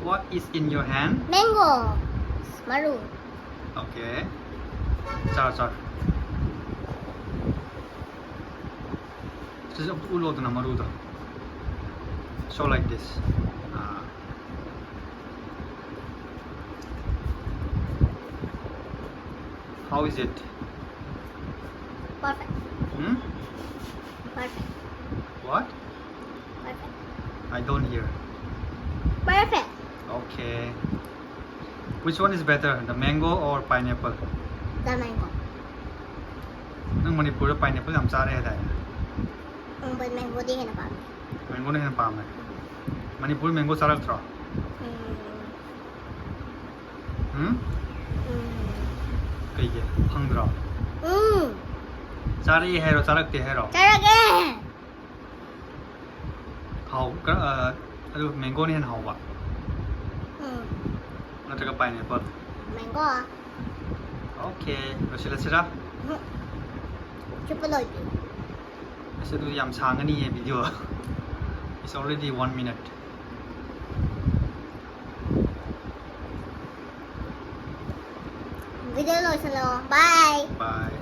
What is in your hand? Mango. Maroon. Okay. 자. 진짜 울어도 나 마루다. Show like this. How is it? Perfect. Perfect. What? Perfect. I don't hear. Perfect. Okay. Which one is better, the mango or pineapple? The mango. 능 머니푸르 파인애플 ям 잘해 해다. But mango di hena pa. mango 는 밤에. 머니푸르 mango 잘하더라. 응? 그 이게 황들어. 잘해 해로 잘할게 해로. 잘하게. 好个mango นี่很好吧？那这个 pineapple。 Mango à? Okay, let's Super lôi. Let's do yam chang ani video. It's already 1 minute. Video lôi sao? Bye. Bye.